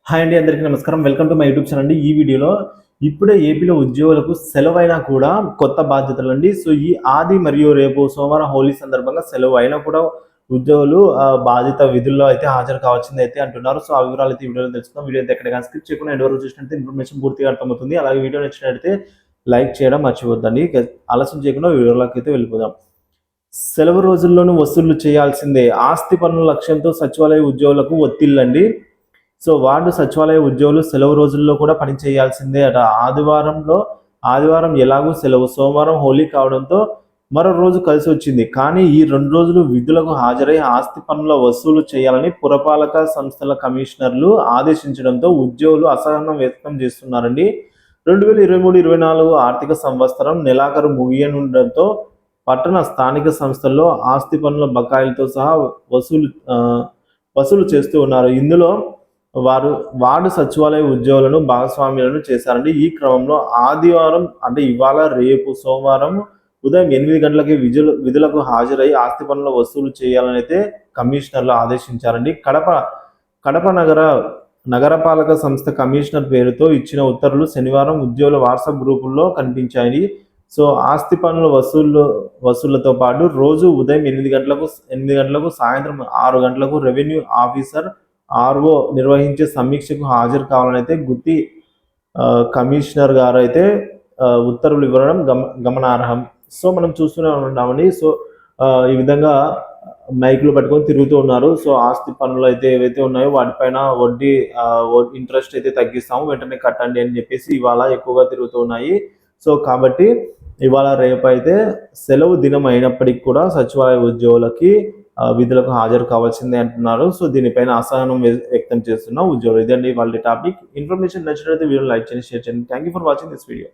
Hi అండి, అందరికీ నమస్కారం. Welcome to my YouTube channel అండి. ఈ వీడియోలో ఇప్పుడే ఏపీలో ఉద్యోగులకు సెలవైనా కూడా కొత్త బాధ్యతలు అండి. సో ఈ ఆది మరియు రేపు సోమవారం హోలీ సందర్భంగా సెలవు అయినా కూడా ఉద్యోగులు బాధిత విధుల్లో అయితే హాజరు కావాల్సింది అయితే అంటున్నారు. సో ఆ వివరాలు అయితే ఈ వీడియోలో తెలుసుకుందాం. వీడియో అయితే ఎక్కడ స్కిప్ చేయకుండా ఎండ్ వరకు చూసినట్లయితే ఇన్ఫర్మేషన్ పూర్తిగా అర్థమవుతుంది. అలాగే వీడియో నచ్చినట్లయితే లైక్ చేయడం మర్చిపోద్దండి. ఆలస్యం చేయకుండా వీడియోలోకి అయితే వెళ్ళిపోదాం. సెలవు రోజుల్లోనూ వసూళ్లు చేయాల్సిందే ఆస్తి పన్నుల లక్ష్యంతో సచివాలయ ఉద్యోగులకు ఒత్తిళ్లండి. సో వార్డు సచివాలయ ఉద్యోగులు సెలవు రోజుల్లో కూడా పని చేయాల్సిందే అట. ఆదివారం ఎలాగూ సెలవు, సోమవారం హోలీ కావడంతో మరో రోజు కలిసి వచ్చింది. కానీ ఈ 2 రోజులు విధులకు హాజరై ఆస్తి పన్నుల వసూలు చేయాలని పురపాలక సంస్థల కమిషనర్లు ఆదేశించడంతో ఉద్యోగులు అసహనం వ్యక్తం చేస్తున్నారండి. 2023-24 ఆర్థిక సంవత్సరం నెలాఖరు ముగియనుండటంతో పట్టణ స్థానిక సంస్థల్లో ఆస్తి పన్నుల బకాయిలతో సహా వసూలు చేస్తూ ఉన్నారు. ఇందులో వార్డు సచివాలయ ఉద్యోగులను భాగస్వామ్యులను చేశారండి. ఈ క్రమంలో ఆదివారం అంటే ఇవాళ రేపు సోమవారం ఉదయం 8 గంటలకి విధులకు హాజరై ఆస్తి పన్నుల వసూలు చేయాలని అయితే కమిషనర్లు ఆదేశించారండి. కడప నగరపాలక సంస్థ కమిషనర్ పేరుతో ఇచ్చిన ఉత్తర్వులు శనివారం ఉద్యోగుల వాట్సాప్ గ్రూపుల్లో కనిపించాయి. సో ఆస్తి పన్నుల వసూళ్లతో పాటు రోజు ఉదయం 8 గంటలకు సాయంత్రం 6 గంటలకు రెవెన్యూ ఆఫీసర్ ఆర్ఓ నిర్వహించే సమీక్షకు హాజరు కావాలని అయితే గుత్తి కమిషనర్ గారు అయితే ఉత్తర్వులు ఇవ్వడం గమనార్హం. సో మనం చూస్తూనే ఉన్నామండి. సో ఈ విధంగా మైకులు పట్టుకొని తిరుగుతూ ఉన్నారు. సో ఆస్తి పన్నులు అయితే ఏవైతే ఉన్నాయో వాటిపైన వడ్డీ ఇంట్రెస్ట్ అయితే తగ్గిస్తాము, వెంటనే కట్టండి అని చెప్పేసి ఇవాళ ఎక్కువగా తిరుగుతూ ఉన్నాయి. సో కాబట్టి ఇవాళ రేపు అయితే సెలవు దినం అయినప్పటికీ కూడా సచివాలయ ఉద్యోగులకి విధులకు హాజరు కావాల్సిందే అంటున్నారు. సో దీనిపైన అసహనం వ్యక్తం చేస్తున్న ఉద్యోగులు. ఇదండి వాళ్ళ టాపిక్. ఇన్ఫర్మేషన్ నచ్చినట్లయితే వీడియో లైక్ చేయండి, షేర్ చేయండి. Thank you for watching this video.